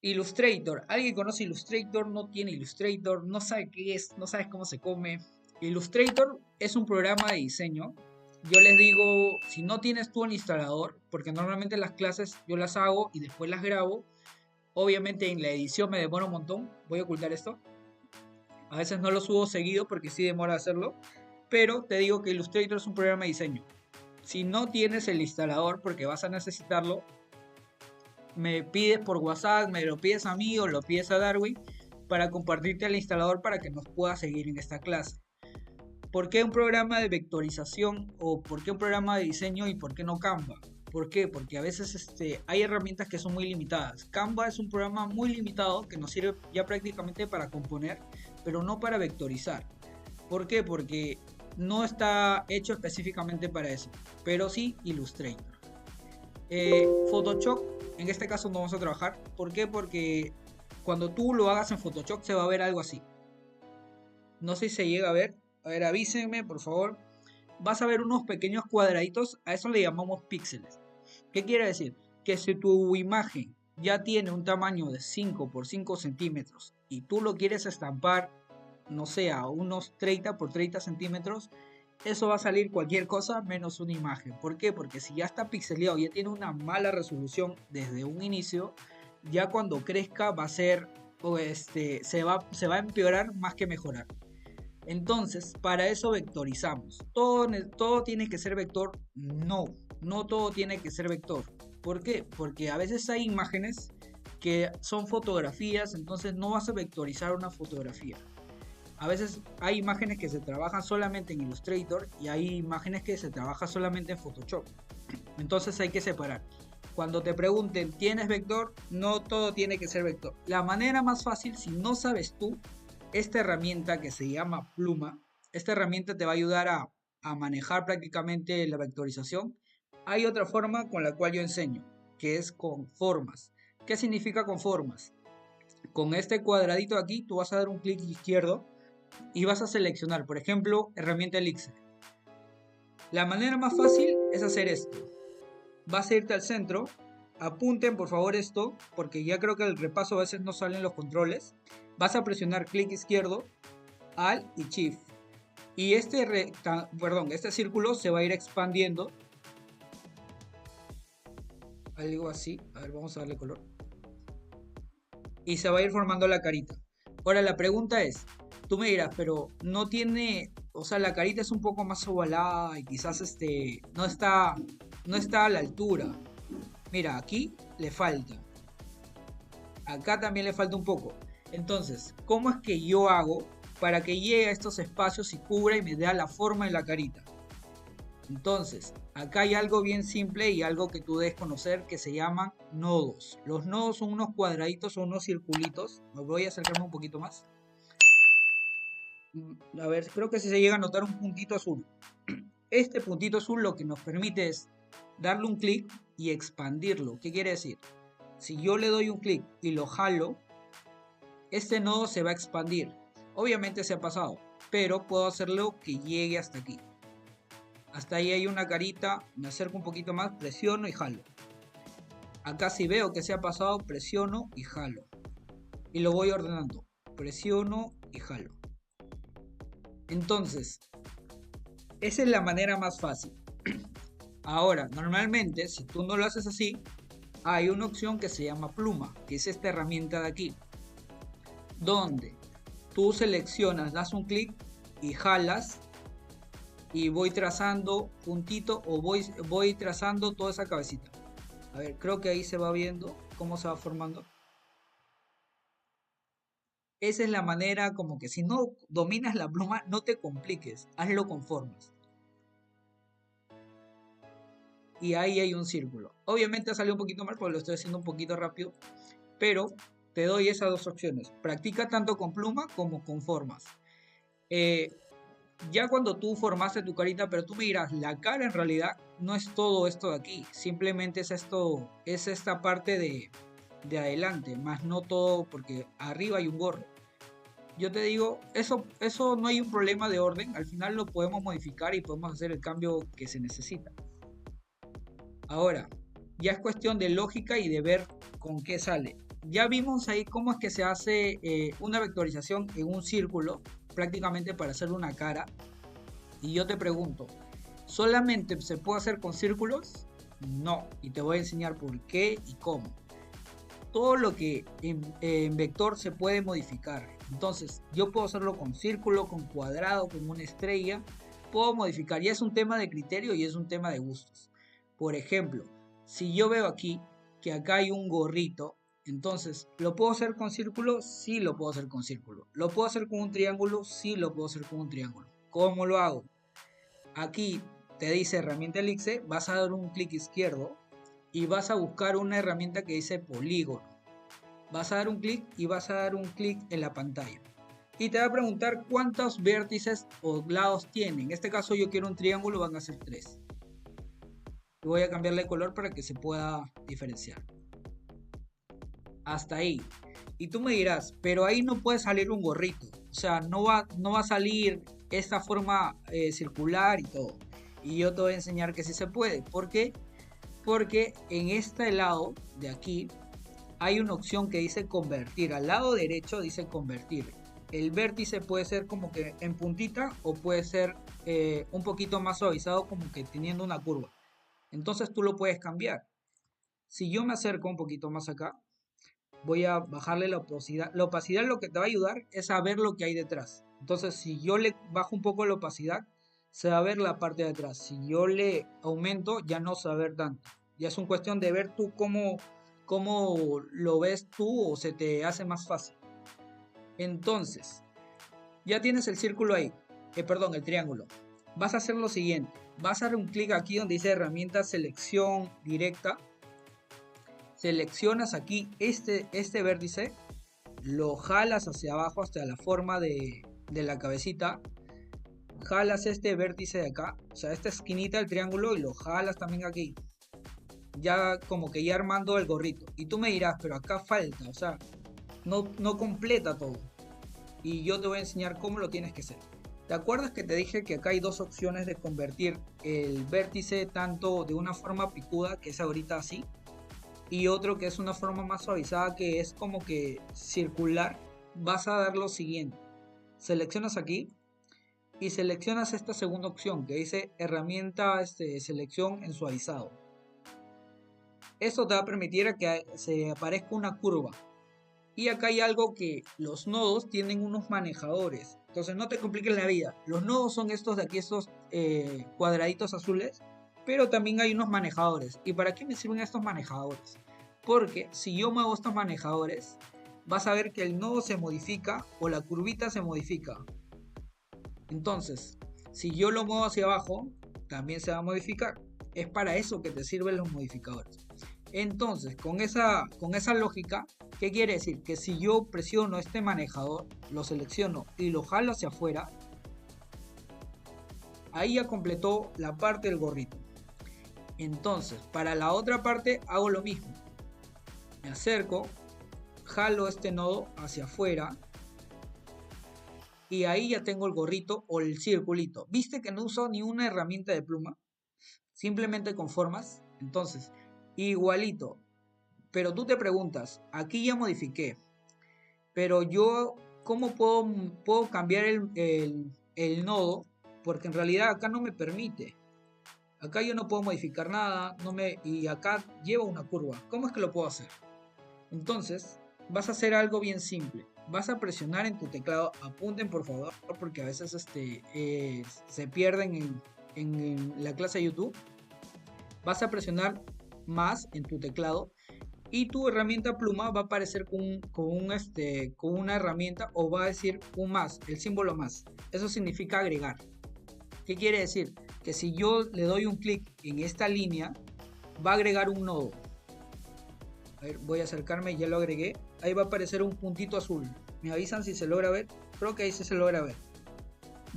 Illustrator. ¿Alguien conoce Illustrator? No tiene Illustrator, no sabe qué es, no sabe cómo se come. Illustrator es un programa de diseño. Yo les digo, si no tienes tú el instalador, porque normalmente las clases yo las hago y después las grabo. Obviamente en la edición me demora un montón. Voy a ocultar esto. A veces no lo subo seguido porque sí demora hacerlo. Pero te digo que Illustrator es un programa de diseño. Si no tienes el instalador, porque vas a necesitarlo, me pides por WhatsApp, me lo pides a mí o lo pides a Darwin para compartirte el instalador para que nos puedas seguir en esta clase. ¿Por qué un programa de vectorización o por qué un programa de diseño y por qué no Canva? ¿Por qué? Porque a veces hay herramientas que son muy limitadas. Canva es un programa muy limitado que nos sirve ya prácticamente para componer, pero no para vectorizar. ¿Por qué? Porque no está hecho específicamente para eso, pero sí Illustrator. Photoshop, en este caso no vamos a trabajar. ¿Por qué? Porque cuando tú lo hagas en Photoshop se va a ver algo así. No sé si se llega a ver. A ver, avísenme, por favor. Vas a ver unos pequeños cuadraditos. A eso le llamamos píxeles. ¿Qué quiere decir? Que si tu imagen ya tiene un tamaño de 5 por 5 centímetros y tú lo quieres estampar, no sé, a unos 30 por 30 centímetros, eso va a salir cualquier cosa menos una imagen. ¿Por qué? Porque si ya está pixeleado, ya tiene una mala resolución desde un inicio, ya cuando crezca va a ser, o se va a empeorar más que mejorar. Entonces, para eso vectorizamos. Todo tiene que ser vector. No, no todo tiene que ser vector. ¿Por qué? Porque a veces hay imágenes que son fotografías, entonces no vas a vectorizar una fotografía. A veces hay imágenes que se trabajan solamente en Illustrator y hay imágenes que se trabajan solamente en Photoshop. Entonces hay que separar. Cuando te pregunten, ¿tienes vector? No todo tiene que ser vector. La manera más fácil, si no sabes tú, esta herramienta que se llama Pluma, esta herramienta te va a ayudar a manejar prácticamente la vectorización. Hay otra forma con la cual yo enseño, que es con formas. ¿Qué significa con formas? Con este cuadradito aquí, tú vas a dar un clic izquierdo y vas a seleccionar, por ejemplo, herramienta Elixir. La manera más fácil es hacer esto. Vas a irte al centro. Apunten por favor esto, porque ya creo que el repaso a veces no salen los controles. Vas a presionar clic izquierdo, Alt y Shift. Y este círculo se va a ir expandiendo. Algo así. A ver, vamos a darle color. Y se va a ir formando la carita. Ahora la pregunta es, tú me dirás, pero no tiene, o sea, la carita es un poco más ovalada y quizás no está a la altura. Mira, aquí le falta. Acá también le falta un poco. Entonces, ¿cómo es que yo hago para que llegue a estos espacios y cubra y me dé la forma de la carita? Entonces, acá hay algo bien simple y algo que tú debes conocer que se llaman nodos. Los nodos son unos cuadraditos o unos circulitos. Me voy a acercarme un poquito más. A ver, creo que si se llega a notar un puntito azul. Este puntito azul lo que nos permite es darle un clic y expandirlo. ¿Qué quiere decir? Si yo le doy un clic y lo jalo, este nodo se va a expandir. Obviamente se ha pasado, pero puedo hacerlo que llegue hasta aquí. Hasta ahí hay una carita, me acerco un poquito más, presiono y jalo. Acá si veo que se ha pasado, presiono y jalo. Y lo voy ordenando. Presiono y jalo. Entonces, esa es la manera más fácil. Ahora, normalmente, si tú no lo haces así, hay una opción que se llama pluma, que es esta herramienta de aquí, donde tú seleccionas, das un clic y jalas y voy trazando puntito o voy trazando toda esa cabecita. A ver, creo que ahí se va viendo cómo se va formando. Esa es la manera como que si no dominas la pluma, no te compliques, hazlo con formas. Y ahí hay un círculo. Obviamente ha salido un poquito mal porque lo estoy haciendo un poquito rápido, pero te doy esas dos opciones. Practica tanto con pluma como con formas. Eh, ya cuando tú formaste tu carita, pero tú me dirás, la cara en realidad no es todo esto de aquí, simplemente es esto, es esta parte de adelante, más no todo porque arriba hay un gorro. Yo te digo, eso no hay un problema de orden, al final lo podemos modificar y podemos hacer el cambio que se necesita. Ahora, ya es cuestión de lógica y de ver con qué sale. ya vimos ahí cómo es que se hace una vectorización en un círculo, prácticamente para hacer una cara. Y yo te pregunto, ¿solamente se puede hacer con círculos? No, y te voy a enseñar por qué y cómo. Todo lo que en vector se puede modificar. Entonces, yo puedo hacerlo con círculo, con cuadrado, con una estrella. Puedo modificar. Y es un tema de criterio y es un tema de gustos. Por ejemplo, si yo veo aquí que acá hay un gorrito, entonces, ¿lo puedo hacer con círculo? Sí, lo puedo hacer con círculo. ¿Lo puedo hacer con un triángulo? Sí, lo puedo hacer con un triángulo. ¿Cómo lo hago? Aquí te dice herramienta elixir, vas a dar un clic izquierdo y vas a buscar una herramienta que dice polígono. Vas a dar un clic y vas a dar un clic en la pantalla. Y te va a preguntar cuántos vértices o lados tiene. En este caso yo quiero un triángulo, van a ser 3. Y voy a cambiarle de color para que se pueda diferenciar. Hasta ahí. Y tú me dirás, pero ahí no puede salir un gorrito. O sea, no va a salir esta forma circular y todo. Y yo te voy a enseñar que sí se puede. ¿Por qué? Porque en este lado de aquí hay una opción que dice convertir. Al lado derecho dice convertir. El vértice puede ser como que en puntita o puede ser un poquito más suavizado como que teniendo una curva. Entonces tú lo puedes cambiar. Si yo me acerco un poquito más acá, voy a bajarle la opacidad. La opacidad lo que te va a ayudar es a ver lo que hay detrás. Entonces si yo le bajo un poco la opacidad, se va a ver la parte de atrás. Si yo le aumento, ya no se va a ver tanto. Ya es una cuestión de ver tú cómo lo ves tú o se te hace más fácil. Entonces, ya tienes el círculo ahí, perdón, el triángulo. Vas a hacer lo siguiente, vas a dar un clic aquí donde dice herramienta selección directa. Seleccionas aquí este vértice, lo jalas hacia abajo hasta la forma de la cabecita. Jalas este vértice de acá, o sea, esta esquinita del triángulo y lo jalas también aquí. Ya como que ya armando el gorrito. Y tú me dirás, pero acá falta, o sea, no completa todo. Y yo te voy a enseñar cómo lo tienes que hacer. ¿Te acuerdas que te dije que acá hay dos opciones de convertir el vértice tanto de una forma picuda, que es ahorita así, y otro que es una forma más suavizada, que es como que circular? Vas a dar lo siguiente. Seleccionas aquí y seleccionas esta segunda opción que dice herramienta selección en suavizado. Esto te va a permitir que se aparezca una curva. Y acá hay algo que los nodos tienen unos manejadores. Entonces no te compliques la vida. Los nodos son estos de aquí, estos cuadraditos azules. Pero también hay unos manejadores. ¿Y para qué me sirven estos manejadores? Porque si yo muevo estos manejadores, vas a ver que el nodo se modifica o la curvita se modifica. Entonces, si yo lo muevo hacia abajo, también se va a modificar. Es para eso que te sirven los modificadores. Entonces, con esa lógica, ¿qué quiere decir? Que si yo presiono este manejador, lo selecciono y lo jalo hacia afuera, ahí ya completó la parte del gorrito. Entonces, para la otra parte hago lo mismo. Me acerco, jalo este nodo hacia afuera y ahí ya tengo el gorrito o el circulito. ¿Viste que no uso ni una herramienta de pluma? Simplemente con formas. Entonces, igualito. Pero tú te preguntas, aquí ya modifiqué, pero yo, ¿cómo puedo cambiar el nodo? Porque en realidad acá no me permite. Acá yo no puedo modificar nada, y acá lleva una curva. ¿Cómo es que lo puedo hacer? Entonces, vas a hacer algo bien simple. Vas a presionar en tu teclado, apunten por favor, porque a veces se pierden en la clase de YouTube. Vas a presionar más en tu teclado y tu herramienta pluma va a aparecer con una herramienta o va a decir un más, el símbolo más. Eso significa agregar. ¿Qué quiere decir? Que si yo le doy un clic en esta línea, va a agregar un nodo. A ver, voy a acercarme, ya lo agregué. Ahí va a aparecer un puntito azul. Me avisan si se logra ver. Creo que ahí sí se logra ver.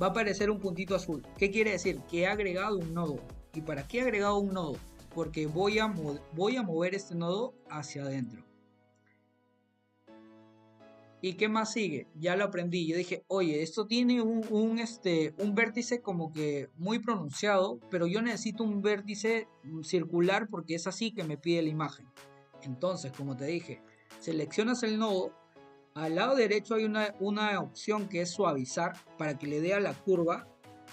Va a aparecer un puntito azul. ¿Qué quiere decir? Que he agregado un nodo. ¿Y para qué he agregado un nodo? Porque voy a mover este nodo hacia adentro. ¿Y qué más sigue? Ya lo aprendí. Yo dije, oye, esto tiene un vértice como que muy pronunciado, pero yo necesito un vértice circular porque es así que me pide la imagen. Entonces, como te dije, Seleccionas el nodo. Al lado derecho hay una opción que es suavizar para que le dé a la curva.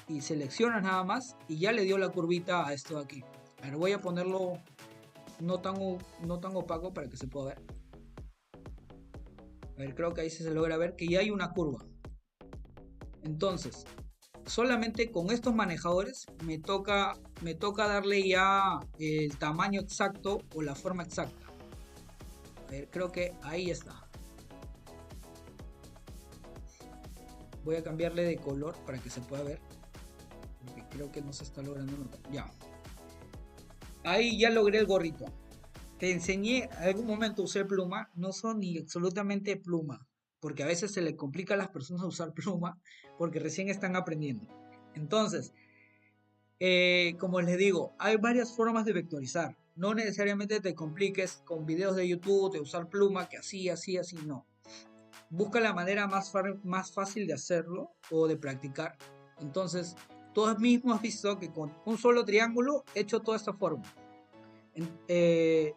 Y seleccionas nada más y ya le dio la curvita a esto de aquí. A ver, voy a ponerlo no tan opaco para que se pueda ver. A ver, creo que ahí se logra ver que ya hay una curva. Entonces, solamente con estos manejadores me toca darle ya el tamaño exacto o la forma exacta. A ver, creo que ahí está. Voy a cambiarle de color para que se pueda ver. Porque creo que no se está logrando notar. Ya. Ahí ya logré el gorrito. Te enseñé, en algún momento usé pluma, no son ni absolutamente pluma, porque a veces se le complica a las personas usar pluma, porque recién están aprendiendo. Entonces, como les digo, hay varias formas de vectorizar. No necesariamente te compliques con videos de YouTube de usar pluma, que así, no. Busca la manera más fácil de hacerlo o de practicar. Entonces, tú mismo has visto que con un solo triángulo he hecho toda esta forma.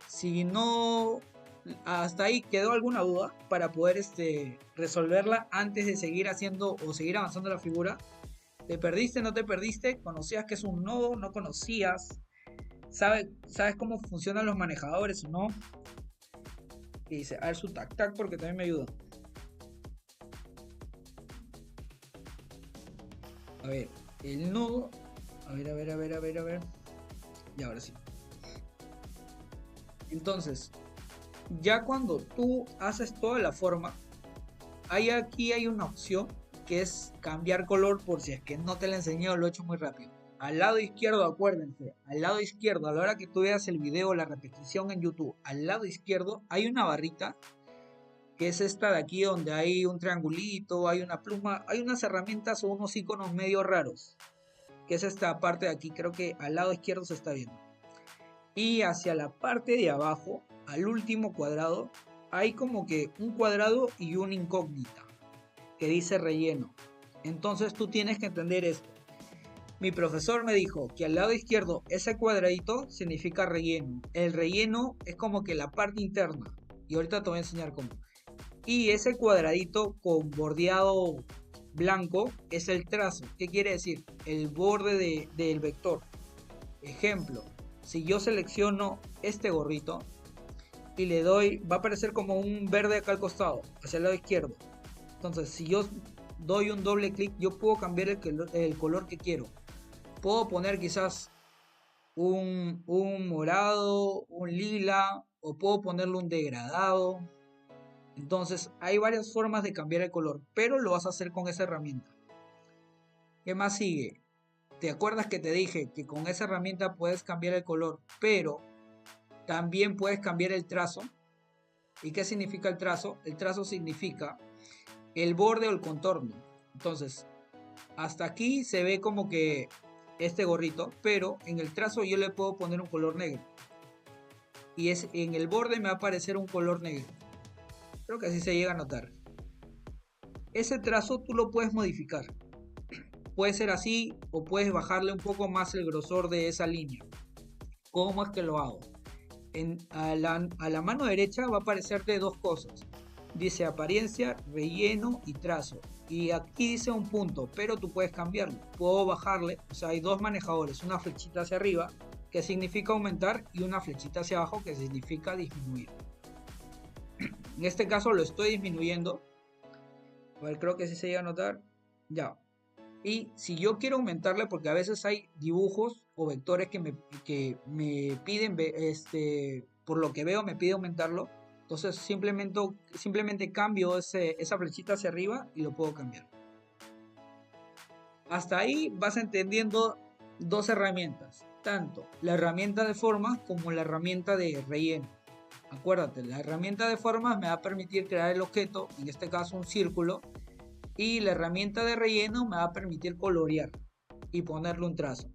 Si no, hasta ahí quedó alguna duda para poder resolverla antes de seguir haciendo o seguir avanzando la figura. ¿Te perdiste? ¿No te perdiste? ¿Conocías que es un nodo? ¿No conocías? ¿Sabes cómo funcionan los manejadores o no? Y dice, a ver su tac tac porque también me ayuda. A ver, el nodo. A ver. Y ahora sí. Entonces, ya cuando tú haces toda la forma, aquí hay una opción que es cambiar color, por si es que no te la enseñé o lo he hecho muy rápido. Al lado izquierdo, acuérdense, al lado izquierdo, a la hora que tú veas el video, la repetición en YouTube, al lado izquierdo hay una barrita, que es esta de aquí donde hay un triangulito, hay una pluma, hay unas herramientas o unos iconos medio raros, que es esta parte de aquí, creo que al lado izquierdo se está viendo. Y hacia la parte de abajo, al último cuadrado, hay como que un cuadrado y una incógnita que dice relleno. Entonces tú tienes que entender esto. Mi profesor me dijo que al lado izquierdo ese cuadradito significa relleno. El relleno es como que la parte interna. Y ahorita te voy a enseñar cómo. Y ese cuadradito con bordeado blanco es el trazo. ¿Qué quiere decir? El borde del vector. Ejemplo, si yo selecciono este gorrito y le doy, va a aparecer como un verde acá al costado, hacia el lado izquierdo. Entonces, si yo doy un doble clic, yo puedo cambiar el color que quiero. Puedo poner quizás un morado, un lila, o puedo ponerle un degradado. Entonces, hay varias formas de cambiar el color, pero lo vas a hacer con esa herramienta. ¿Qué más sigue? ¿Te acuerdas que te dije que con esa herramienta puedes cambiar el color, pero también puedes cambiar el trazo? ¿Y qué significa el trazo? El trazo significa el borde o el contorno. Entonces, hasta aquí se ve como que este gorrito, pero en el trazo yo le puedo poner un color negro. Y en el borde me va a aparecer un color negro. Creo que así se llega a notar. Ese trazo tú lo puedes modificar. Puede ser así o puedes bajarle un poco más el grosor de esa línea. ¿Cómo es que lo hago? A la mano derecha va a aparecerte dos cosas. Dice apariencia, relleno y trazo. Y aquí dice un punto, pero tú puedes cambiarlo. Puedo bajarle, o sea, hay dos manejadores, una flechita hacia arriba, que significa aumentar, y una flechita hacia abajo, que significa disminuir. En este caso lo estoy disminuyendo. A ver, creo que sí se llega a notar. Ya. Y si yo quiero aumentarle, porque a veces hay dibujos o vectores que me piden, por lo que veo me pide aumentarlo. Entonces simplemente cambio esa flechita hacia arriba y lo puedo cambiar. Hasta ahí vas entendiendo dos herramientas, tanto la herramienta de formas como la herramienta de relleno. Acuérdate, la herramienta de formas me va a permitir crear el objeto, en este caso un círculo, y la herramienta de relleno me va a permitir colorear y ponerle un trazo.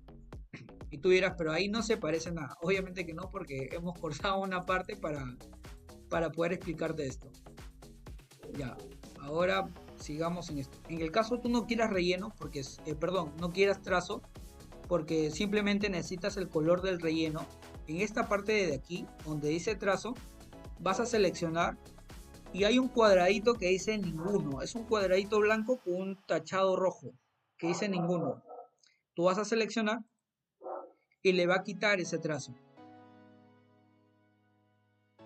Y tú dirás, pero ahí no se parece nada. Obviamente que no, porque hemos cortado una parte para poder explicarte esto. Ya, ahora sigamos en esto. En el caso tú no quieras relleno, porque no quieras trazo, porque simplemente necesitas el color del relleno. En esta parte de aquí, donde dice trazo, vas a seleccionar y hay un cuadradito que dice ninguno. Es un cuadradito blanco con un tachado rojo que dice ninguno. Tú vas a seleccionar y le va a quitar ese trazo.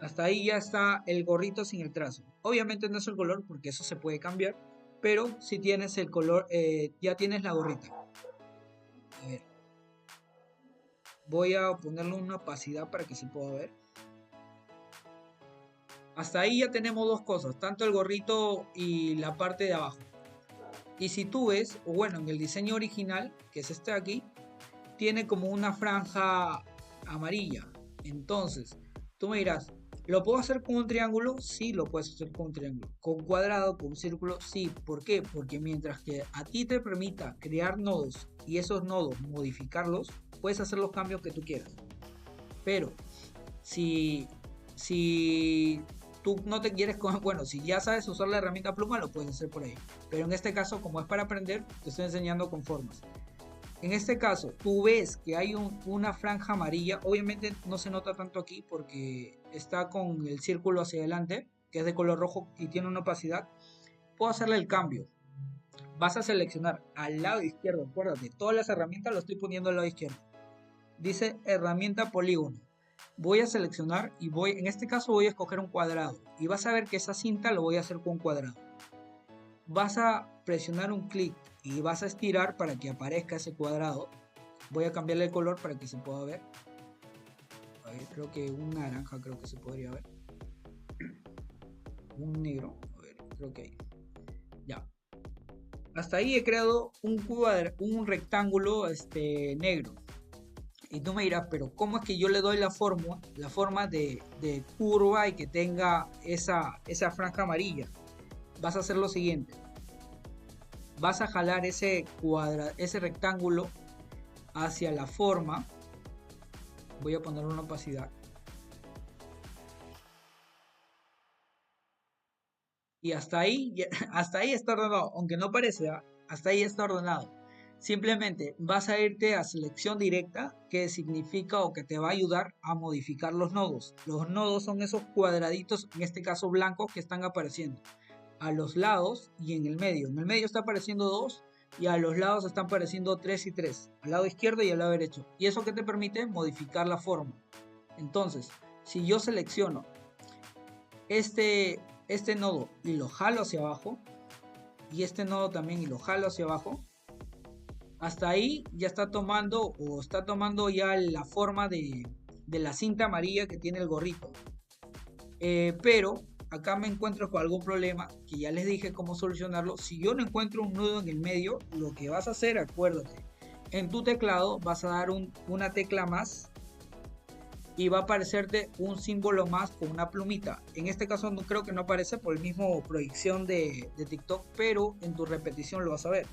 Hasta ahí ya está el gorrito sin el trazo. Obviamente no es el color porque eso se puede cambiar, pero si tienes el color, ya tienes la gorrita. A ver, voy a ponerle una opacidad para que se pueda ver. Hasta ahí ya tenemos dos cosas, tanto el gorrito y la parte de abajo. Y si tú ves, o bueno, en el diseño original, que es este de aquí, tiene como una franja amarilla. Entonces, tú me dirás, ¿lo puedo hacer con un triángulo? Sí, lo puedes hacer con un triángulo. Con cuadrado, con un círculo, sí. ¿Por qué? Porque mientras que a ti te permita crear nodos y esos nodos modificarlos, puedes hacer los cambios que tú quieras. Pero si tú no te quieres, bueno, si ya sabes usar la herramienta pluma, lo puedes hacer por ahí. Pero en este caso, como es para aprender, te estoy enseñando con formas. En este caso, tú ves que hay una franja amarilla. Obviamente no se nota tanto aquí porque está con el círculo hacia adelante, que es de color rojo y tiene una opacidad. Puedo hacerle el cambio. Vas a seleccionar al lado izquierdo, acuérdate, todas las herramientas lo estoy poniendo al lado izquierdo. Dice herramienta polígono. Voy a seleccionar y en este caso voy a escoger un cuadrado. Y vas a ver que esa cinta lo voy a hacer con un cuadrado. Vas a presionar un clic y vas a estirar para que aparezca ese cuadrado. Voy a cambiarle el color para que se pueda ver. A ver, creo que un naranja creo que se podría ver. Un negro. A ver, creo que ahí. Ya. Hasta ahí he creado un rectángulo negro. Y tú me dirás, pero ¿cómo es que yo le doy la forma de curva y que tenga esa franja amarilla? Vas a hacer lo siguiente. Vas a jalar ese rectángulo hacia la forma. Voy a poner una opacidad. Y hasta ahí, hasta ahí está ordenado, aunque no parece, hasta ahí está ordenado. Simplemente vas a irte a selección directa, que significa o que te va a ayudar a modificar los nodos. Los nodos son esos cuadraditos, en este caso blancos, que están apareciendo a los lados y en el medio. En el medio está apareciendo 2 y a los lados están apareciendo 3 y 3, al lado izquierdo y al lado derecho. Y eso que te permite modificar la forma. Entonces, si yo selecciono este nodo y lo jalo hacia abajo, y este nodo también y lo jalo hacia abajo, hasta ahí ya está tomando ya la forma de la cinta amarilla que tiene el gorrito. Pero acá me encuentro con algún problema que ya les dije cómo solucionarlo. Si yo no encuentro un nudo en el medio, lo que vas a hacer, acuérdate, en tu teclado vas a dar una tecla más y va a aparecerte un símbolo más con una plumita. En este caso no creo que no aparece por el mismo proyección de TikTok, pero en tu repetición lo vas a ver.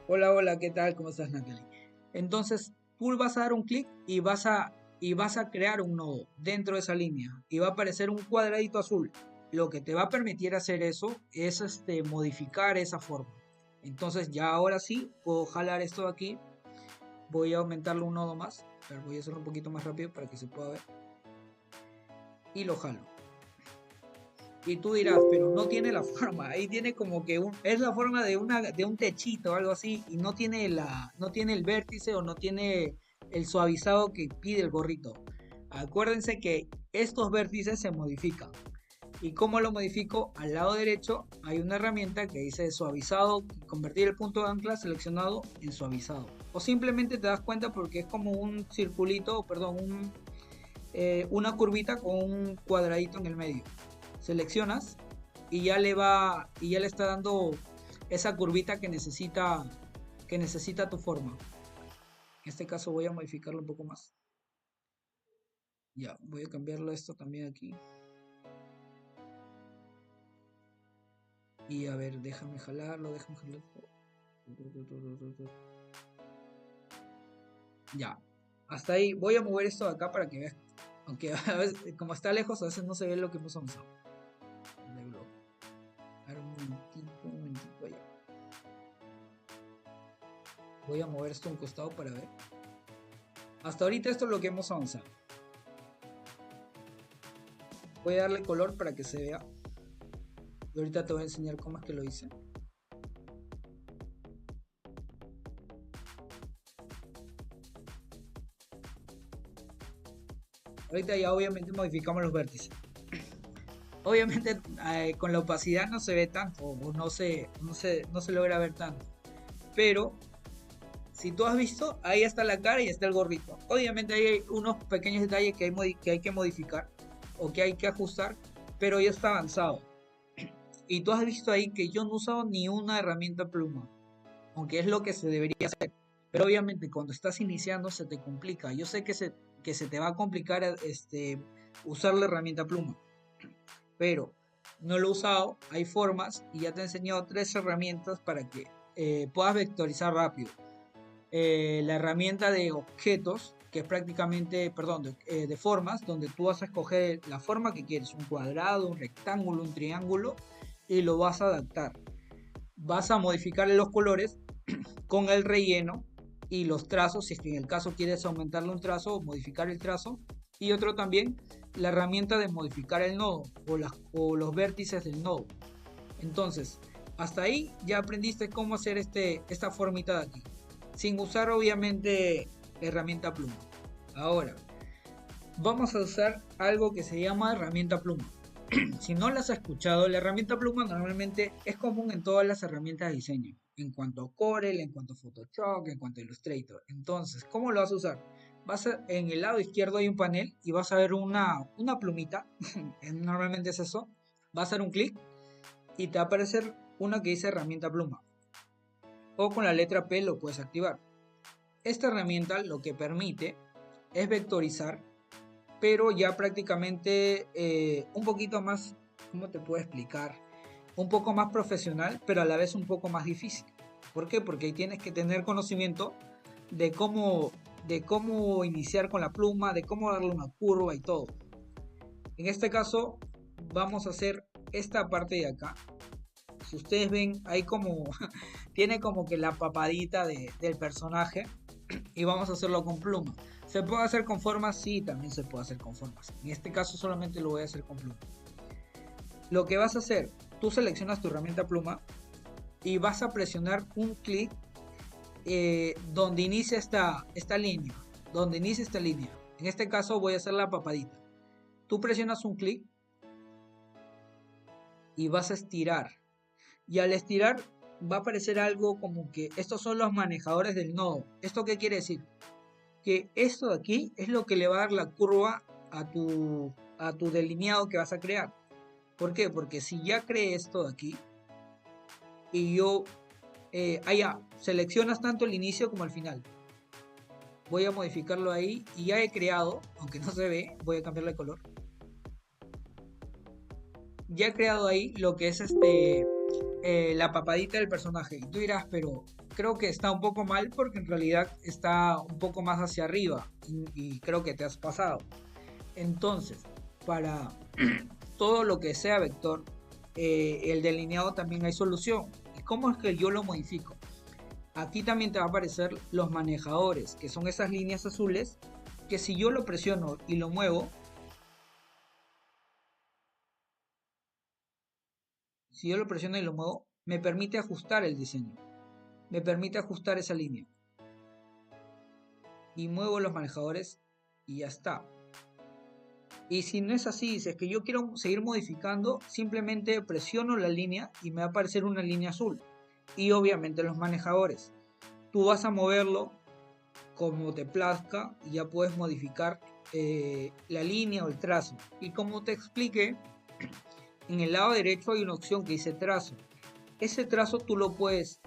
Hola, hola, ¿qué tal? ¿Cómo estás, Natalie? Entonces, tú vas a dar un clic y vas a crear un nodo dentro de esa línea y va a aparecer un cuadradito azul. Lo que te va a permitir hacer eso es modificar esa forma. Entonces, ya ahora sí, puedo jalar esto de aquí. Voy a aumentarlo un nodo más. Pero voy a hacerlo un poquito más rápido para que se pueda ver. Y lo jalo. Y tú dirás, pero no tiene la forma. Ahí tiene como que es la forma de un techito o algo así. Y no tiene el vértice o no tiene el suavizado que pide el gorrito. Acuérdense que estos vértices se modifican. ¿Y cómo lo modifico? Al lado derecho hay una herramienta que dice suavizado, convertir el punto de ancla seleccionado en suavizado. O simplemente te das cuenta porque es como un circulito, perdón, una curvita con un cuadradito en el medio. Seleccionas y ya le está dando esa curvita que necesita tu forma. En este caso voy a modificarlo un poco más. Ya, voy a cambiarlo esto también aquí. Y a ver, déjame jalarlo. Ya, hasta ahí. Voy a mover esto de acá para que veas. Aunque a veces, como está lejos, a veces no se ve lo que hemos avanzado. A ver, un momentito allá. Voy a mover esto a un costado para ver. Hasta ahorita esto es lo que hemos avanzado. Voy a darle color para que se vea. Y ahorita te voy a enseñar cómo es que lo hice. Ahorita ya obviamente modificamos los vértices. Obviamente con la opacidad no se ve tanto, o no se logra ver tanto. Pero si tú has visto, ahí está la cara y está el gorrito. Obviamente ahí hay unos pequeños detalles que hay que modificar o que hay que ajustar, pero ya está avanzado. Y tú has visto ahí que yo no he usado ni una herramienta pluma, aunque es lo que se debería hacer. Pero obviamente cuando estás iniciando se te complica. Yo sé que se te va a complicar usar la herramienta pluma, pero no lo he usado. Hay formas y ya te he enseñado tres herramientas para que puedas vectorizar rápido. La herramienta de objetos, que es prácticamente, perdón, de formas, donde tú vas a escoger la forma que quieres, un cuadrado, un rectángulo, un triángulo, y lo vas a adaptar. Vas a modificarle los colores con el relleno y los trazos, si es que en el caso quieres aumentarle un trazo o modificar el trazo. Y otro también, la herramienta de modificar el nodo o los vértices del nodo. Entonces, hasta ahí ya aprendiste cómo hacer esta formita de aquí, sin usar obviamente herramienta pluma. Ahora, vamos a usar algo que se llama herramienta pluma. Si no las has escuchado, la herramienta pluma normalmente es común en todas las herramientas de diseño, en cuanto a Corel, en cuanto a Photoshop, en cuanto a Illustrator. Entonces, ¿cómo lo vas a usar? En el lado izquierdo hay un panel y vas a ver una plumita, normalmente es eso, vas a hacer un clic y te va a aparecer una que dice herramienta pluma, o con la letra P lo puedes activar. Esta herramienta lo que permite es vectorizar, pero ya prácticamente un poquito más, ¿cómo te puedo explicar? Un poco más profesional, pero a la vez un poco más difícil. ¿Por qué? Porque ahí tienes que tener conocimiento de cómo iniciar con la pluma, de cómo darle una curva y todo. En este caso vamos a hacer esta parte de acá. Si ustedes ven, hay como tiene como que la papadita del personaje y vamos a hacerlo con pluma. ¿Se puede hacer con formas? Sí, también se puede hacer con formas. En este caso solamente lo voy a hacer con pluma. Lo que vas a hacer, tú seleccionas tu herramienta pluma y vas a presionar un clic donde inicia esta línea. Donde inicia esta línea. En este caso voy a hacer la papadita. Tú presionas un clic y vas a estirar. Y al estirar va a aparecer algo como que estos son los manejadores del nodo. ¿Esto qué quiere decir? Que esto de aquí es lo que le va a dar la curva a tu delineado que vas a crear. ¿Por qué? Porque si ya creé esto de aquí y yo allá seleccionas tanto el inicio como el final. Voy a modificarlo ahí y ya he creado, aunque no se ve, voy a cambiarle de color. Ya he creado ahí lo que es la papadita del personaje. Y tú dirás, pero creo que está un poco mal porque en realidad está un poco más hacia arriba y creo que te has pasado. Entonces, para todo lo que sea vector, el delineado también hay solución. ¿Y cómo es que yo lo modifico? Aquí también te va a aparecer los manejadores, que son esas líneas azules, que si yo lo presiono y lo muevo, si yo lo presiono y lo muevo, me permite ajustar el diseño. Me permite ajustar esa línea. Y muevo los manejadores y ya está. Y si no es así, si es que yo quiero seguir modificando, simplemente presiono la línea y me va a aparecer una línea azul. Y obviamente los manejadores. Tú vas a moverlo como te plazca y ya puedes modificar la línea o el trazo. Y como te expliqué, en el lado derecho hay una opción que dice trazo. Ese trazo tú lo puedes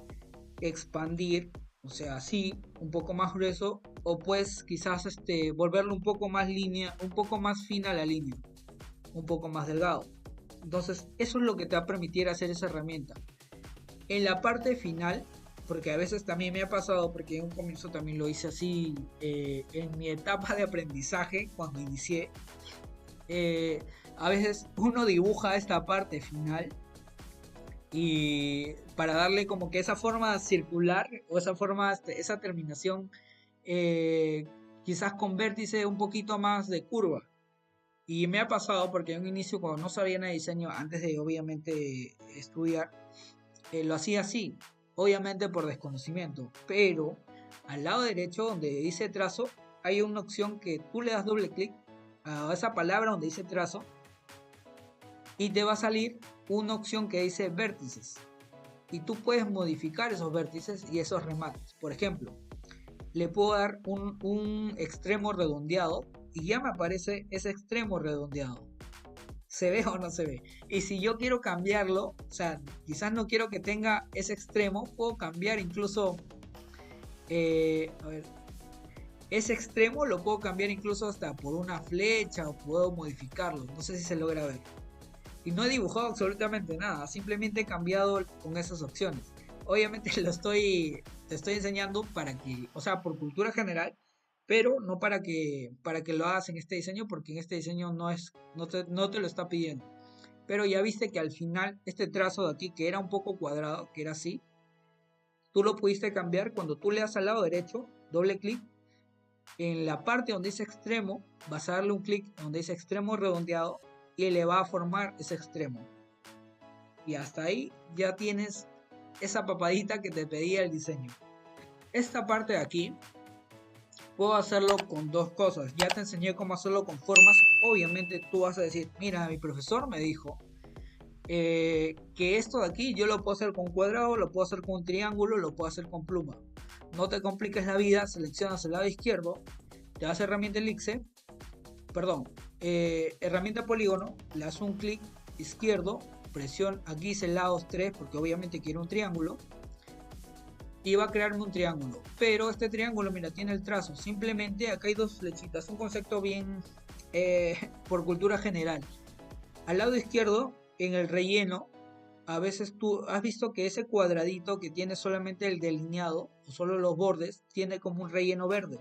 expandir, o sea, así, un poco más grueso, o puedes quizás volverlo un poco más línea, un poco más fina la línea, un poco más delgado. Entonces, eso es lo que te va a permitir hacer esa herramienta. En la parte final, porque a veces también me ha pasado, porque en un comienzo también lo hice así, en mi etapa de aprendizaje, cuando inicié, a veces uno dibuja esta parte final y para darle como que esa forma circular o esa forma, esa terminación, quizás con vértice un poquito más de curva. Y me ha pasado porque en un inicio cuando no sabía nada de diseño, antes de obviamente estudiar, lo hacía así, obviamente por desconocimiento, pero al lado derecho donde dice trazo, hay una opción que tú le das doble clic a esa palabra donde dice trazo y te va a salir una opción que dice vértices. Y tú puedes modificar esos vértices y esos remates. Por ejemplo, le puedo dar un extremo redondeado y ya me aparece ese extremo redondeado. ¿Se ve o no se ve? Y si yo quiero cambiarlo, o sea, quizás no quiero que tenga ese extremo, puedo cambiar incluso, a ver, ese extremo lo puedo cambiar incluso hasta por una flecha o puedo modificarlo. No sé si se logra ver. Y no he dibujado absolutamente nada, simplemente he cambiado con esas opciones. Obviamente te estoy enseñando para que, o sea, por cultura general, pero no para que lo hagas en este diseño, porque en este diseño no te lo está pidiendo. Pero ya viste que al final este trazo de aquí, que era un poco cuadrado, que era así, tú lo pudiste cambiar cuando tú le das al lado derecho, doble clic, en la parte donde dice extremo, vas a darle un clic donde dice extremo redondeado y le va a formar ese extremo. Y hasta ahí ya tienes esa papadita que te pedía el diseño. Esta parte de aquí puedo hacerlo con dos cosas. Ya te enseñé cómo hacerlo con formas. Obviamente tú vas a decir, mira, mi profesor me dijo que esto de aquí yo lo puedo hacer con cuadrado, lo puedo hacer con un triángulo, lo puedo hacer con pluma. No te compliques la vida, seleccionas el lado izquierdo, te das herramienta elipse, perdón, herramienta polígono, le das un clic izquierdo, presión, aquí dice lados 3 porque obviamente quiero un triángulo y va a crearme un triángulo, pero este triángulo, mira, tiene el trazo, simplemente acá hay dos flechitas, un concepto bien por cultura general. Al lado izquierdo, en el relleno, a veces tú has visto que ese cuadradito que tiene solamente el delineado o solo los bordes, tiene como un relleno verde.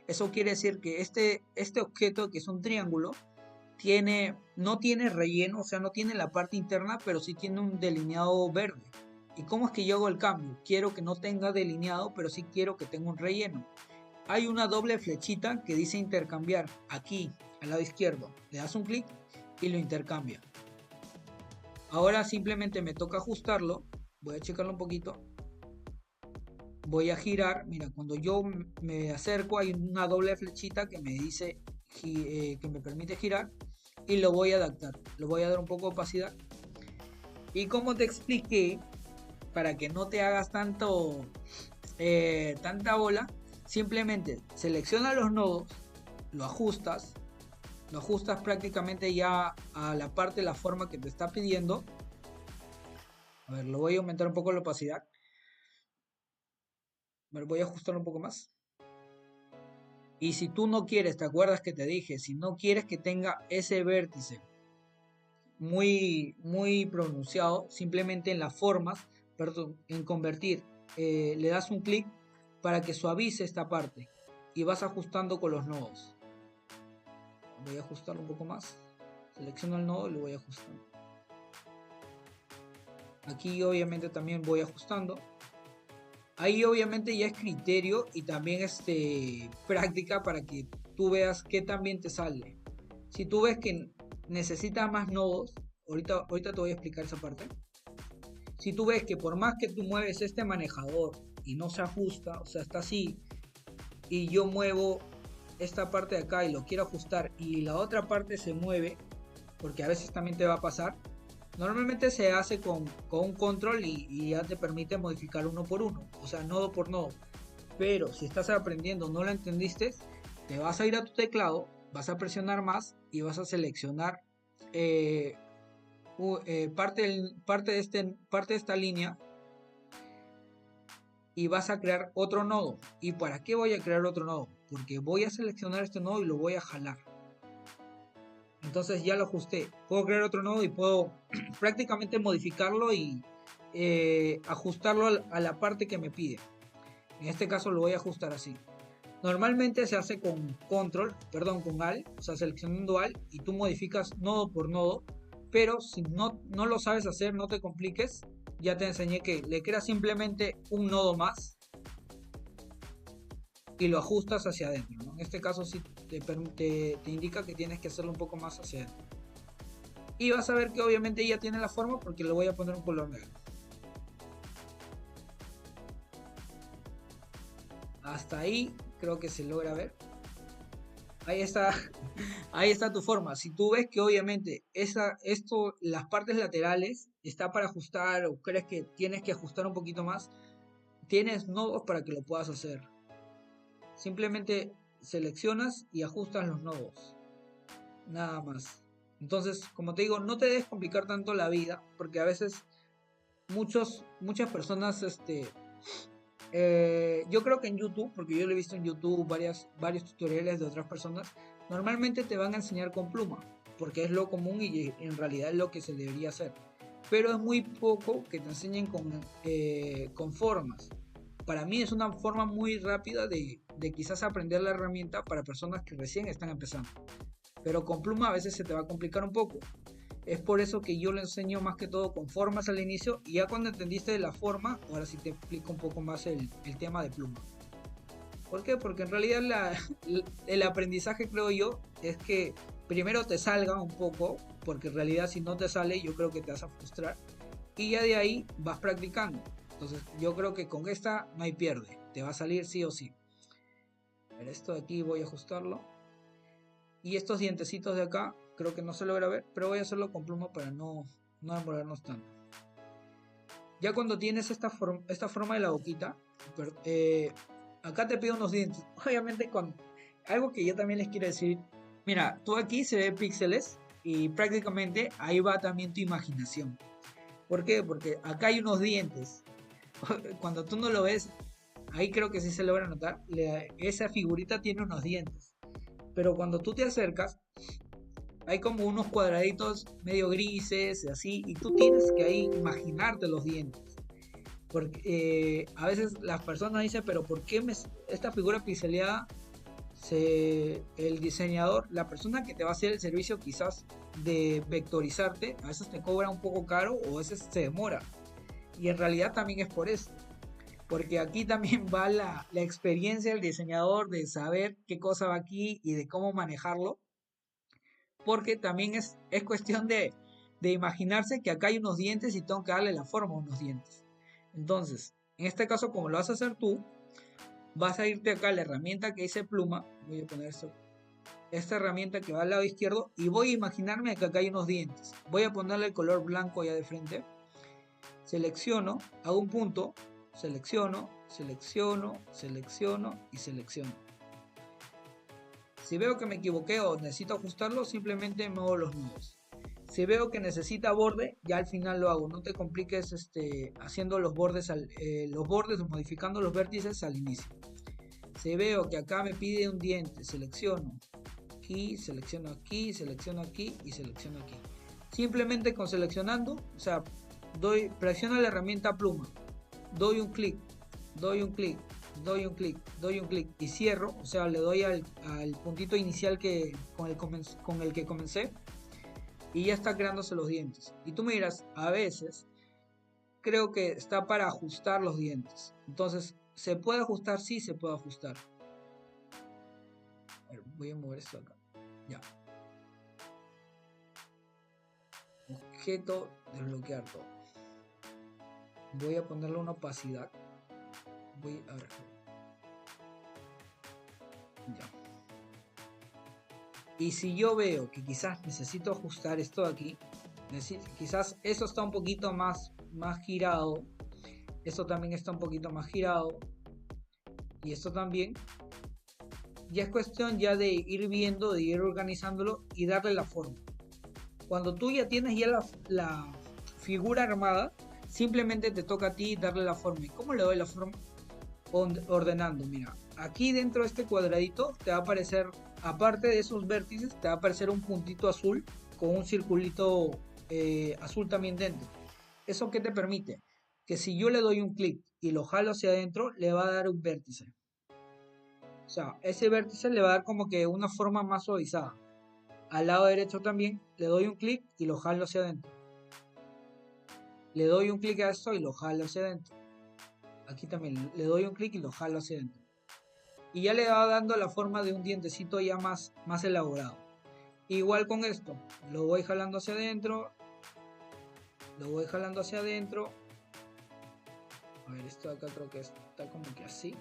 Eso quiere decir que este objeto, que es un triángulo, no tiene relleno, o sea, no tiene la parte interna, pero sí tiene un delineado verde. ¿Y cómo es que yo hago el cambio? Quiero que no tenga delineado, pero sí quiero que tenga un relleno. Hay una doble flechita que dice intercambiar aquí, al lado izquierdo. Le das un clic y lo intercambia. Ahora simplemente me toca ajustarlo. Voy a checarlo un poquito. Voy a girar. Mira, cuando yo me acerco hay una doble flechita que me dice que me permite girar y lo voy a adaptar. Le voy a dar un poco de opacidad. Y como te expliqué, para que no te hagas tanta bola, simplemente selecciona los nodos, lo ajustas prácticamente ya a la parte de la forma que te está pidiendo. A ver, lo voy a aumentar un poco la opacidad. A ver, voy a ajustar un poco más. Y si tú no quieres, ¿te acuerdas que te dije? Si no quieres que tenga ese vértice muy pronunciado, simplemente en las formas, perdón, en convertir, le das un clic para que suavice esta parte y vas ajustando con los nodos. Voy a ajustarlo un poco más. Selecciono el nodo y lo voy ajustando. Aquí obviamente también voy ajustando. Ahí obviamente ya es criterio y también práctica para que tú veas qué también te sale. Si tú ves que necesitas más nodos, ahorita te voy a explicar esa parte. Si tú ves que por más que tú mueves este manejador y no se ajusta, o sea, está así, y yo muevo esta parte de acá y lo quiero ajustar y la otra parte se mueve, porque a veces también te va a pasar, normalmente se hace con un control y ya te permite modificar uno por uno, o sea, nodo por nodo. Pero si estás aprendiendo, no lo entendiste, te vas a ir a tu teclado, vas a presionar más y vas a seleccionar parte de esta línea y vas a crear otro nodo. ¿Y para qué voy a crear otro nodo? Porque voy a seleccionar este nodo y lo voy a jalar. Entonces ya lo ajusté. Puedo crear otro nodo y puedo prácticamente modificarlo y ajustarlo a la parte que me pide. En este caso lo voy a ajustar así. Normalmente se hace con con Alt, o sea, seleccionando Alt y tú modificas nodo por nodo. Pero si no lo sabes hacer, no te compliques. Ya te enseñé que le creas simplemente un nodo más y lo ajustas hacia adentro, ¿no? En este caso sí te indica que tienes que hacerlo un poco más hacia adentro. Y vas a ver que obviamente ya tiene la forma porque le voy a poner un color negro. Hasta ahí creo que se logra ver. Ahí está, ahí está tu forma. Si tú ves que obviamente las partes laterales está para ajustar o crees que tienes que ajustar un poquito más, tienes nodos para que lo puedas hacer. Simplemente seleccionas y ajustas los nodos. Nada más. Entonces, como te digo, no te dejes complicar tanto la vida, porque a veces muchas personas, yo creo que en YouTube, porque yo lo he visto en YouTube varios tutoriales de otras personas, normalmente te van a enseñar con pluma, porque es lo común y en realidad es lo que se debería hacer. Pero es muy poco que te enseñen con formas. Para mí es una forma muy rápida de quizás aprender la herramienta para personas que recién están empezando. Pero con pluma a veces se te va a complicar un poco. Es por eso que yo lo enseño más que todo con formas al inicio y ya cuando entendiste la forma, ahora sí te explico un poco más el tema de pluma. ¿Por qué? Porque en realidad el aprendizaje, creo yo, es que primero te salga un poco, porque en realidad si no te sale yo creo que te vas a frustrar y ya de ahí vas practicando. Entonces yo creo que con esta no hay pierde, te va a salir sí o sí. A ver, esto de aquí voy a ajustarlo. Y estos dientecitos de acá, creo que no se logra ver, pero voy a hacerlo con pluma para no demorarnos tanto. Ya cuando tienes esta forma de la boquita, acá te pido unos dientes. Obviamente con algo que yo también les quiero decir. Mira, tú aquí se ve píxeles y prácticamente ahí va también tu imaginación. ¿Por qué? Porque acá hay unos dientes. Cuando tú no lo ves, ahí creo que sí se logra notar. Esa figurita tiene unos dientes. Pero cuando tú te acercas, hay como unos cuadraditos medio grises, así, y tú tienes que ahí imaginarte los dientes. Porque a veces las personas dicen, pero ¿por qué esta figura pixeleada, el diseñador, la persona que te va a hacer el servicio quizás de vectorizarte, a veces te cobra un poco caro o a veces se demora? Y en realidad también es por eso. Porque aquí también va la experiencia del diseñador de saber qué cosa va aquí y de cómo manejarlo, porque también es cuestión de imaginarse que acá hay unos dientes y tengo que darle la forma a unos dientes. Entonces, en este caso, como lo vas a hacer tú, vas a irte acá a la herramienta que dice pluma. Voy a poner esta herramienta que va al lado izquierdo y voy a imaginarme que acá hay unos dientes. Voy a ponerle el color blanco allá de frente. Selecciono, hago un punto, selecciono, selecciono, selecciono y selecciono. Si veo que me equivoqué o necesito ajustarlo, simplemente muevo los nudos. Si veo que necesita borde, ya al final lo hago. No te compliques haciendo los bordes, modificando los vértices al inicio. Si veo que acá me pide un diente, selecciono aquí, selecciono aquí, selecciono aquí y selecciono aquí. Simplemente con seleccionando, o sea, presiono la herramienta pluma, doy un clic, doy un clic, doy un clic, doy un clic y cierro, o sea, le doy al puntito inicial con el que comencé y ya está creándose los dientes. Y tú me dirás, a veces creo que está para ajustar los dientes. Entonces, ¿se puede ajustar? Sí, se puede ajustar. A ver, voy a mover esto acá. Ya. Objeto, desbloquear todo. Voy a ponerle una opacidad. A ver. Ya. Y si yo veo que quizás necesito ajustar esto de aquí, quizás eso está un poquito más girado, esto también está un poquito más girado, y esto también, ya es cuestión ya de ir viendo, de ir organizándolo y darle la forma. Cuando tú ya tienes ya la figura armada, simplemente te toca a ti darle la forma. ¿Y cómo le doy la forma? Ordenando, mira, aquí dentro de este cuadradito te va a aparecer, aparte de esos vértices, te va a aparecer un puntito azul con un circulito azul también dentro. ¿Eso qué te permite? Que si yo le doy un clic y lo jalo hacia adentro, le va a dar un vértice. O sea, ese vértice le va a dar como que una forma más suavizada. Al lado derecho también le doy un clic y lo jalo hacia adentro. Le doy un clic a esto y lo jalo hacia adentro. Aquí también le doy un clic y lo jalo hacia adentro. y ya le va dando la forma de un dientecito ya más elaborado. Igual con esto, lo voy jalando hacia adentro, lo voy jalando hacia adentro. A ver, esto de acá creo que está como que así.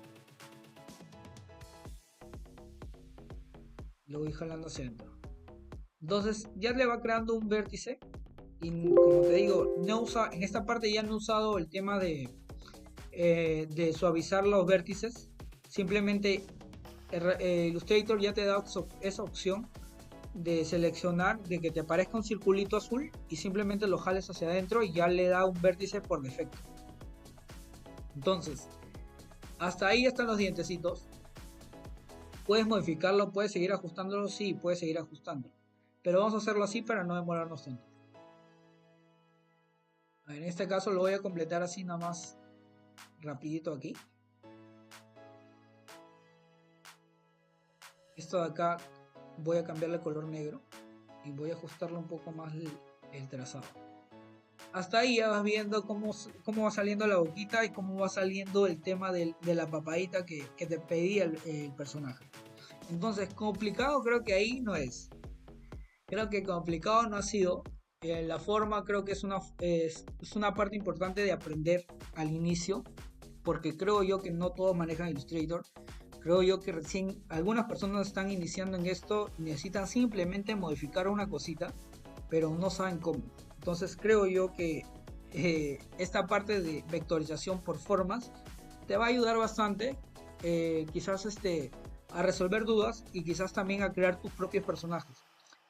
Lo voy jalando hacia adentro. Entonces ya le va creando un vértice. Y como te digo, en esta parte ya no he usado el tema de suavizar los vértices. Simplemente Illustrator ya te da esa opción de seleccionar, de que te aparezca un circulito azul y simplemente lo jales hacia adentro y ya le da un vértice por defecto. Entonces, hasta ahí están los dientecitos. Puedes modificarlo, puedes seguir ajustándolo, sí, puedes seguir ajustándolo. Pero vamos a hacerlo así para no demorarnos tanto. En este caso lo voy a completar así nada más rapidito aquí. Esto de acá voy a cambiarle color negro y voy a ajustarle un poco más el trazado. Hasta ahí ya vas viendo cómo va saliendo la boquita y cómo va saliendo el tema de la papadita que te pedía el personaje. Entonces, complicado creo que ahí no es. Creo que complicado no ha sido. La forma creo que es una parte importante de aprender al inicio, porque creo yo que no todos manejan Illustrator. Creo yo que recién algunas personas están iniciando en esto y necesitan simplemente modificar una cosita, pero no saben cómo. Entonces creo yo que esta parte de vectorización por formas te va a ayudar bastante, quizás a resolver dudas y quizás también a crear tus propios personajes.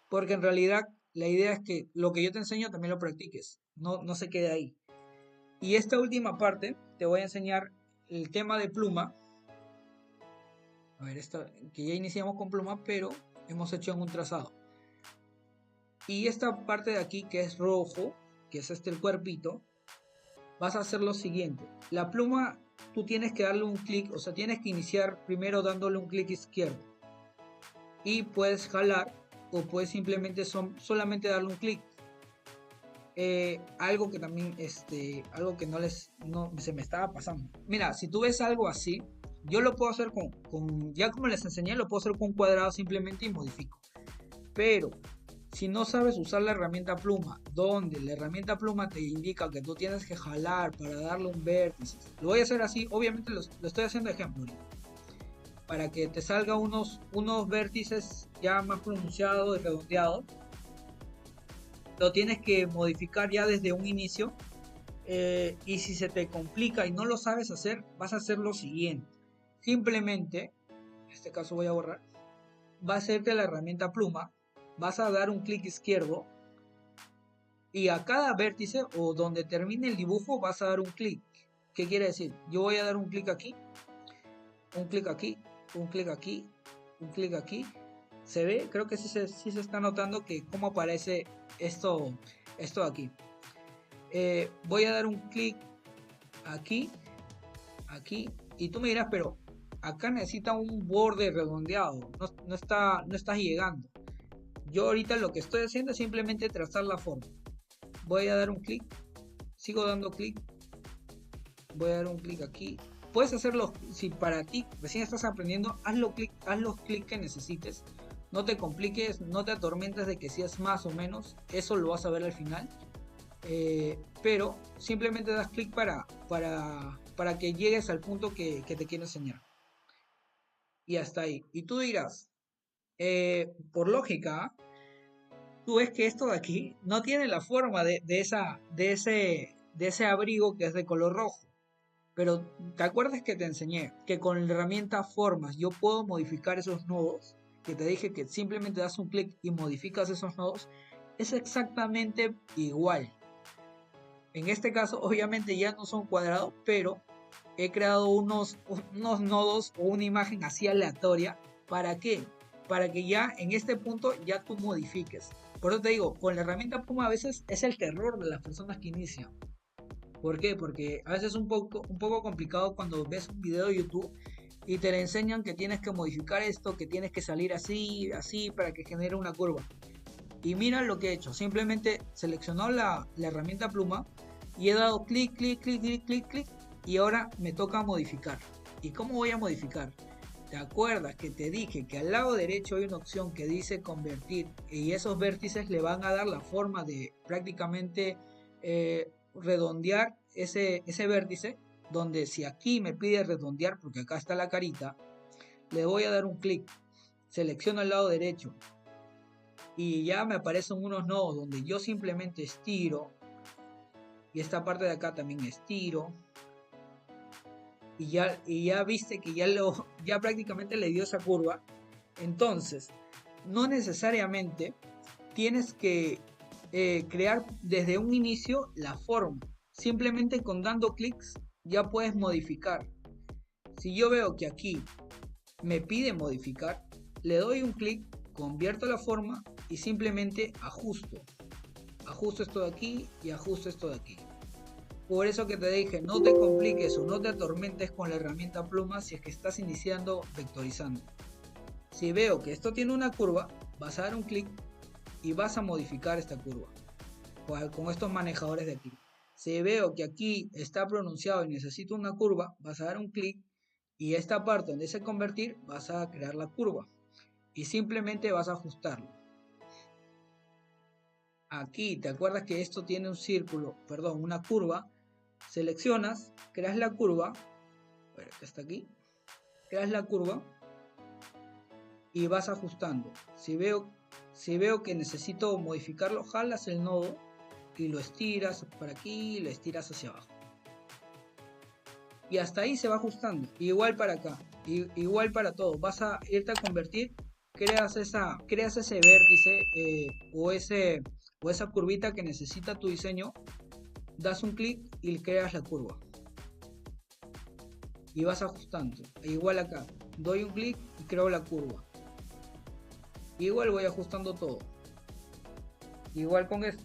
Porque en realidad la idea es que lo que yo te enseño también lo practiques, no se quede ahí. Y esta última parte te voy a enseñar el tema de pluma. A ver, que ya iniciamos con pluma, pero hemos hecho en un trazado. Y esta parte de aquí que es rojo, que es el cuerpito, vas a hacer lo siguiente. La pluma tú tienes que darle un clic, o sea, tienes que iniciar primero dándole un clic izquierdo. Y puedes jalar o puedes simplemente solamente darle un clic. Algo que también, algo que no se me estaba pasando. Mira, si tú ves algo así, yo lo puedo hacer ya como les enseñé, lo puedo hacer con un cuadrado simplemente y modifico. Pero si no sabes usar la herramienta pluma, donde la herramienta pluma te indica que tú tienes que jalar para darle un vértice, lo voy a hacer así, obviamente lo estoy haciendo de ejemplo, para que te salga unos vértices ya más pronunciados y redondeados. Lo tienes que modificar ya desde un inicio, y si se te complica y no lo sabes hacer, vas a hacer lo siguiente. Simplemente, en este caso voy a borrar, va a hacerte la herramienta pluma, vas a dar un clic izquierdo y a cada vértice o donde termine el dibujo vas a dar un clic. ¿Qué quiere decir? Yo voy a dar un clic aquí, un clic aquí, un clic aquí, un clic aquí. ¿Se ve? Creo que sí se está notando que cómo aparece esto de aquí. Voy a dar un clic aquí, aquí, y tú me dirás, pero acá necesita un borde redondeado, no está llegando. Yo ahorita lo que estoy haciendo es simplemente trazar la forma. Voy a dar un clic, sigo dando clic, voy a dar un clic aquí. Puedes hacerlo, si para ti recién estás aprendiendo, haz los clics que necesites. No te compliques, no te atormentes de que si es más o menos, eso lo vas a ver al final. Pero simplemente das clic para que llegues al punto que te quiero enseñar. Y hasta ahí. Y tú dirás, por lógica, tú ves que esto de aquí no tiene la forma de ese abrigo que es de color rojo. Pero ¿te acuerdas que te enseñé que con la herramienta formas yo puedo modificar esos nodos? Que te dije que simplemente das un clic y modificas esos nodos. Es exactamente igual. En este caso obviamente ya no son cuadrados, pero he creado unos nodos o una imagen así aleatoria. ¿Para qué? Para que ya en este punto ya tú modifiques. Por eso te digo, con la herramienta pluma a veces es el terror de las personas que inician. ¿Por qué? Porque a veces es un poco complicado cuando ves un video de YouTube y te le enseñan que tienes que modificar esto, que tienes que salir así, así para que genere una curva. Y mira lo que he hecho, simplemente seleccionó la herramienta pluma y he dado clic, clic, clic, clic, clic, clic y ahora me toca modificar. ¿Y cómo voy a modificar? ¿Te acuerdas que te dije que al lado derecho hay una opción que dice convertir y esos vértices le van a dar la forma de prácticamente redondear ese vértice? Donde si aquí me pide redondear, porque acá está la carita, le voy a dar un clic, selecciono el lado derecho y ya me aparecen unos nodos donde yo simplemente estiro y esta parte de acá también estiro y ya viste que ya prácticamente le dio esa curva. Entonces, no necesariamente tienes que crear desde un inicio la forma. Simplemente con dando clics ya puedes modificar. Si yo veo que aquí me pide modificar, le doy un clic, convierto la forma y simplemente ajusto. Ajusto esto de aquí y ajusto esto de aquí. Por eso que te dije, no te compliques o no te atormentes con la herramienta pluma si es que estás iniciando vectorizando. Si veo que esto tiene una curva, vas a dar un clic y vas a modificar esta curva con estos manejadores de aquí. Si veo que aquí está pronunciado y necesito una curva, vas a dar un clic y esta parte donde dice convertir, vas a crear la curva y simplemente vas a ajustarlo. Aquí, ¿te acuerdas que esto tiene un círculo, perdón, una curva? Seleccionas, creas la curva, que está aquí, creas la curva y vas ajustando. Si veo que necesito modificarlo, jalas el nodo y lo estiras para aquí y lo estiras hacia abajo. Y hasta ahí se va ajustando. Igual para acá, igual para todo. Vas a irte a convertir, creas ese vértice o esa curvita que necesita tu diseño, das un clic y creas la curva. Y vas ajustando. Igual acá, doy un clic y creo la curva. Igual voy ajustando todo. Igual con esto.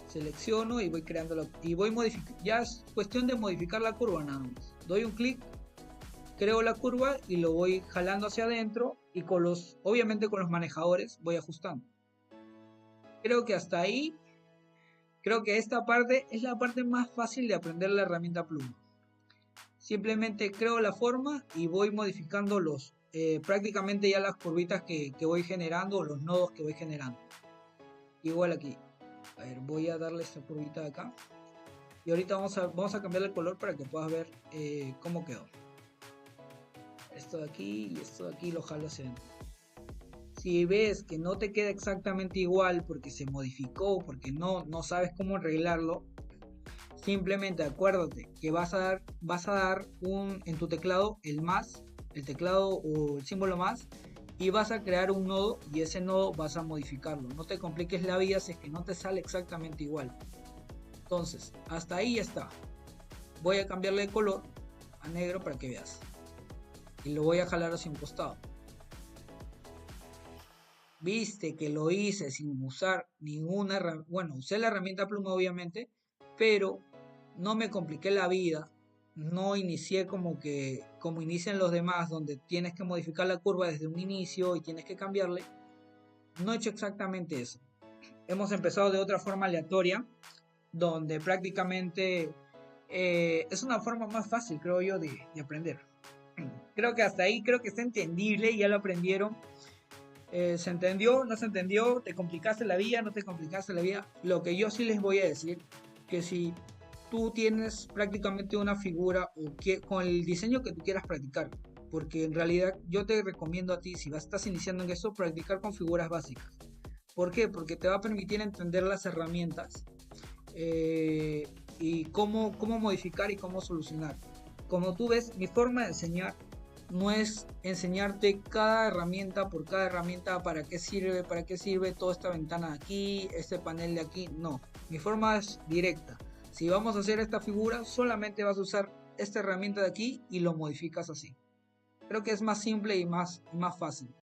Selecciono y voy creando y voy modificando. Ya es cuestión de modificar la curva nada más. Doy un clic, creo la curva y lo voy jalando hacia adentro y obviamente con los manejadores voy ajustando. Creo que hasta ahí, creo que esta parte es la parte más fácil de aprender la herramienta pluma. Simplemente creo la forma y voy modificando prácticamente ya las curvitas que voy generando, los nodos que voy generando. Igual aquí. A ver, voy a darle esta curvita de acá. Y ahorita vamos a cambiar el color para que puedas ver cómo quedó. Esto de aquí y esto de aquí lo jalo hacia adentro. Si ves que no te queda exactamente igual porque se modificó, porque no sabes cómo arreglarlo, simplemente acuérdate que vas a dar en tu teclado el teclado o el símbolo más, y vas a crear un nodo y ese nodo vas a modificarlo. No te compliques la vida si es que no te sale exactamente igual. Entonces, hasta ahí ya está. Voy a cambiarle de color a negro para que veas. Y lo voy a jalar hacia un costado. Viste que lo hice sin usar ninguna herramienta. Bueno, usé la herramienta pluma obviamente, pero no me compliqué la vida. No inicié como inician los demás, donde tienes que modificar la curva desde un inicio y tienes que cambiarle. No he hecho exactamente eso. Hemos empezado de otra forma aleatoria, donde prácticamente es una forma más fácil, creo yo, de aprender. Creo que hasta ahí creo que está entendible, ya lo aprendieron. ¿Se entendió? ¿No se entendió? ¿Te complicaste la vida? ¿No te complicaste la vida? Lo que yo sí les voy a decir, que si tú tienes prácticamente una figura con el diseño que tú quieras practicar, porque en realidad yo te recomiendo a ti, si estás iniciando en eso, practicar con figuras básicas. ¿Por qué? Porque te va a permitir entender las herramientas y cómo modificar y cómo solucionar. Como tú ves, mi forma de enseñar no es enseñarte cada herramienta por cada herramienta, para qué sirve toda esta ventana de aquí, este panel de aquí. No, mi forma es directa. Si vamos a hacer esta figura, solamente vas a usar esta herramienta de aquí y lo modificas así. Creo que es más simple y más fácil.